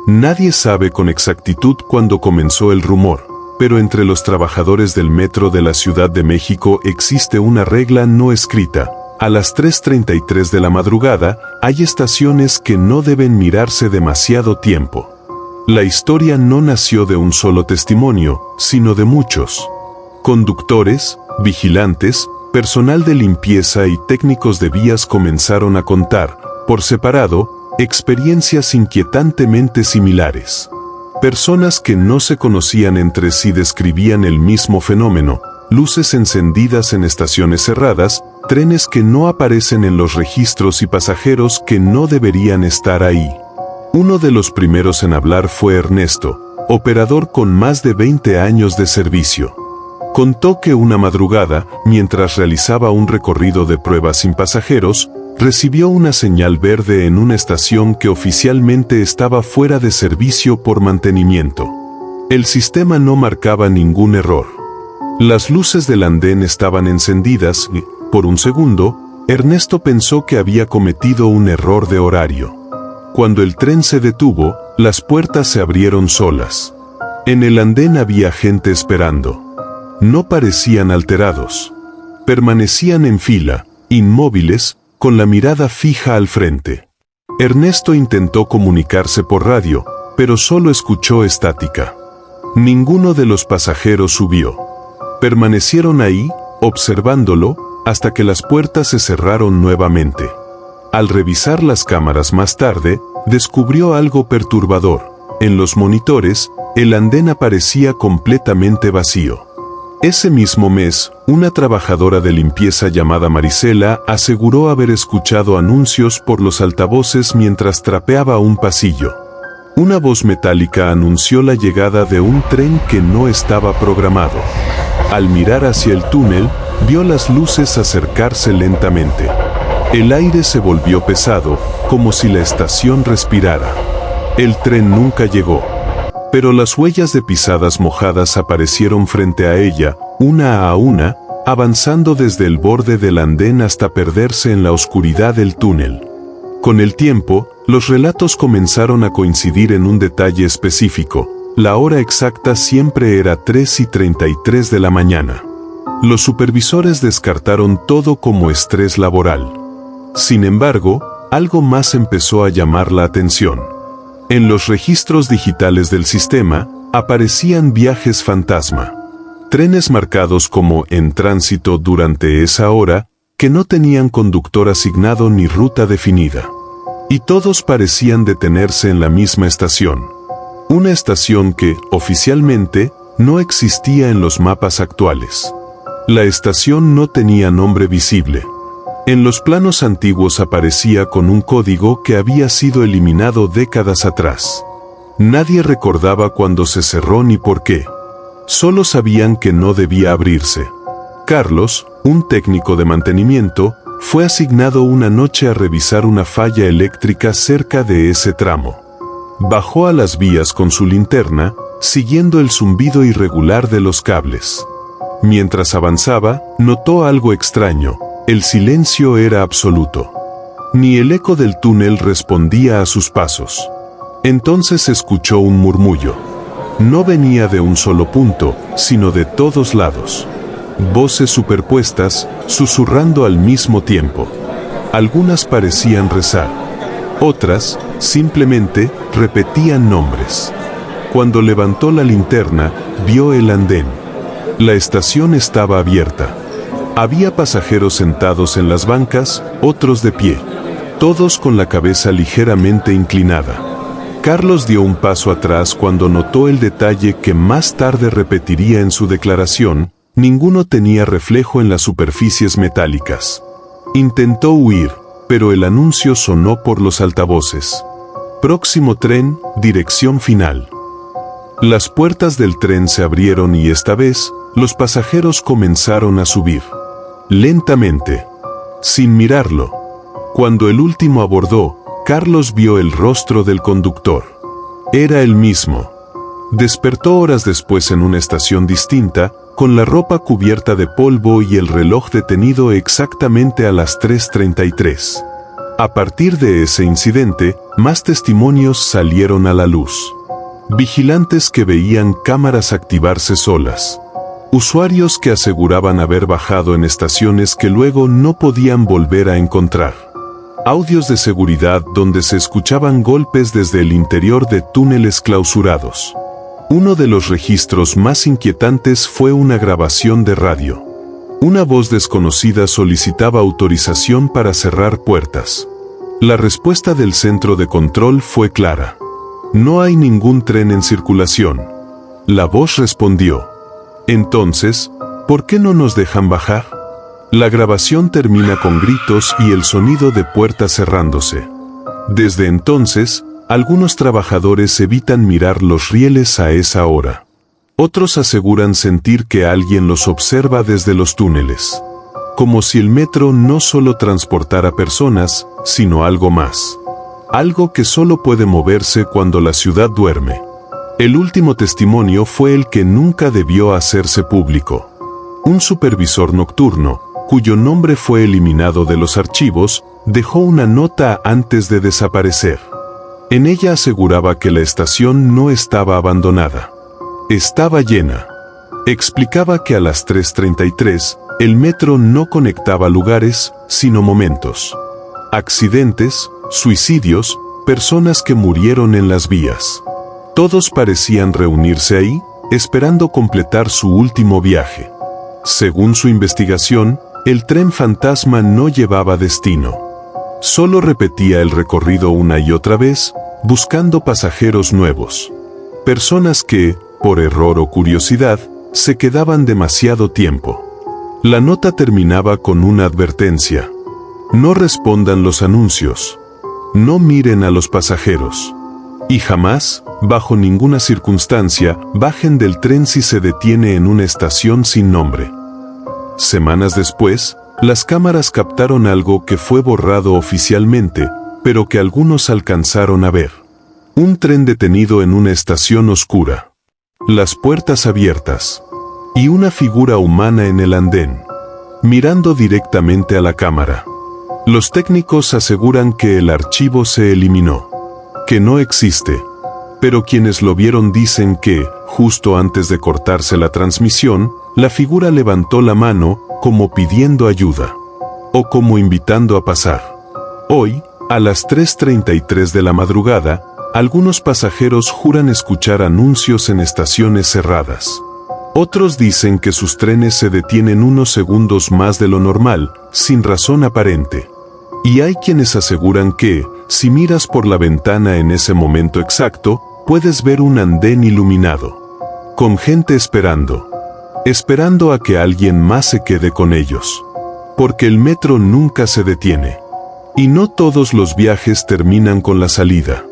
Nadie sabe con exactitud cuándo comenzó el rumor, pero entre los trabajadores del metro de la Ciudad de México existe una regla no escrita. A las 3:33 de la madrugada, hay estaciones que no deben mirarse demasiado tiempo. La historia no nació de un solo testimonio, sino de muchos. Conductores, vigilantes, personal de limpieza y técnicos de vías comenzaron a contar, por separado, experiencias inquietantemente similares. Personas que no se conocían entre sí describían el mismo fenómeno: luces encendidas en estaciones cerradas, trenes que no aparecen en los registros y pasajeros que no deberían estar ahí. Uno de los primeros en hablar fue Ernesto, operador con más de 20 años de servicio. Contó que una madrugada, mientras realizaba un recorrido de pruebas sin pasajeros, recibió una señal verde en una estación que oficialmente estaba fuera de servicio por mantenimiento. El sistema no marcaba ningún error. Las luces del andén estaban encendidas y, por un segundo, Ernesto pensó que había cometido un error de horario. Cuando el tren se detuvo, las puertas se abrieron solas. En el andén había gente esperando. No parecían alterados. Permanecían en fila, inmóviles, con la mirada fija al frente. Ernesto intentó comunicarse por radio, pero solo escuchó estática. Ninguno de los pasajeros subió. Permanecieron ahí, observándolo, hasta que las puertas se cerraron nuevamente. Al revisar las cámaras más tarde, descubrió algo perturbador. En los monitores, el andén aparecía completamente vacío. Ese mismo mes, una trabajadora de limpieza llamada Marisela aseguró haber escuchado anuncios por los altavoces mientras trapeaba un pasillo. Una voz metálica anunció la llegada de un tren que no estaba programado. Al mirar hacia el túnel, vio las luces acercarse lentamente. El aire se volvió pesado, como si la estación respirara. El tren nunca llegó. Pero las huellas de pisadas mojadas aparecieron frente a ella, una a una, avanzando desde el borde del andén hasta perderse en la oscuridad del túnel. Con el tiempo, los relatos comenzaron a coincidir en un detalle específico. La hora exacta siempre era 3:33 de la mañana. Los supervisores descartaron todo como estrés laboral. Sin embargo, algo más empezó a llamar la atención. En los registros digitales del sistema, aparecían viajes fantasma. Trenes marcados como en tránsito durante esa hora, que no tenían conductor asignado ni ruta definida. Y todos parecían detenerse en la misma estación. Una estación que, oficialmente, no existía en los mapas actuales. La estación no tenía nombre visible. En los planos antiguos aparecía con un código que había sido eliminado décadas atrás. Nadie recordaba cuándo se cerró ni por qué. Solo sabían que no debía abrirse. Carlos, un técnico de mantenimiento, fue asignado una noche a revisar una falla eléctrica cerca de ese tramo. Bajó a las vías con su linterna, siguiendo el zumbido irregular de los cables. Mientras avanzaba, notó algo extraño. El silencio era absoluto. Ni el eco del túnel respondía a sus pasos. Entonces escuchó un murmullo. No venía de un solo punto, sino de todos lados. Voces superpuestas, susurrando al mismo tiempo. Algunas parecían rezar. Otras, simplemente, repetían nombres. Cuando levantó la linterna, vio el andén. La estación estaba abierta. Había pasajeros sentados en las bancas, otros de pie. Todos con la cabeza ligeramente inclinada. Carlos dio un paso atrás cuando notó el detalle que más tarde repetiría en su declaración: ninguno tenía reflejo en las superficies metálicas. Intentó huir, pero el anuncio sonó por los altavoces. Próximo tren, dirección final. Las puertas del tren se abrieron y esta vez, los pasajeros comenzaron a subir. Lentamente. Sin mirarlo. Cuando el último abordó, Carlos vio el rostro del conductor. Era el mismo. Despertó horas después en una estación distinta, con la ropa cubierta de polvo y el reloj detenido exactamente a las 3:33. A partir de ese incidente, más testimonios salieron a la luz. Vigilantes que veían cámaras activarse solas. Usuarios que aseguraban haber bajado en estaciones que luego no podían volver a encontrar. Audios de seguridad donde se escuchaban golpes desde el interior de túneles clausurados. Uno de los registros más inquietantes fue una grabación de radio. Una voz desconocida solicitaba autorización para cerrar puertas. La respuesta del centro de control fue clara. No hay ningún tren en circulación. La voz respondió. Entonces, ¿por qué no nos dejan bajar? La grabación termina con gritos y el sonido de puertas cerrándose. Desde entonces, algunos trabajadores evitan mirar los rieles a esa hora. Otros aseguran sentir que alguien los observa desde los túneles. Como si el metro no solo transportara personas, sino algo más. Algo que solo puede moverse cuando la ciudad duerme. El último testimonio fue el que nunca debió hacerse público. Un supervisor nocturno, cuyo nombre fue eliminado de los archivos, dejó una nota antes de desaparecer. En ella aseguraba que la estación no estaba abandonada. Estaba llena. Explicaba que a las 3:33, el metro no conectaba lugares, sino momentos. Accidentes, suicidios, personas que murieron en las vías. Todos parecían reunirse ahí, esperando completar su último viaje. Según su investigación, el tren fantasma no llevaba destino. Solo repetía el recorrido una y otra vez, buscando pasajeros nuevos. Personas que, por error o curiosidad, se quedaban demasiado tiempo. La nota terminaba con una advertencia. No respondan los anuncios. No miren a los pasajeros. Y jamás, bajo ninguna circunstancia, bajen del tren si se detiene en una estación sin nombre. Semanas después, las cámaras captaron algo que fue borrado oficialmente, pero que algunos alcanzaron a ver. Un tren detenido en una estación oscura. Las puertas abiertas. Y una figura humana en el andén, mirando directamente a la cámara. Los técnicos aseguran que el archivo se eliminó, que no existe. Pero quienes lo vieron dicen que, justo antes de cortarse la transmisión, la figura levantó la mano, como pidiendo ayuda. O como invitando a pasar. Hoy, a las 3:33 de la madrugada, algunos pasajeros juran escuchar anuncios en estaciones cerradas. Otros dicen que sus trenes se detienen unos segundos más de lo normal, sin razón aparente. Y hay quienes aseguran que, si miras por la ventana en ese momento exacto, puedes ver un andén iluminado. Con gente esperando. Esperando a que alguien más se quede con ellos. Porque el metro nunca se detiene. Y no todos los viajes terminan con la salida.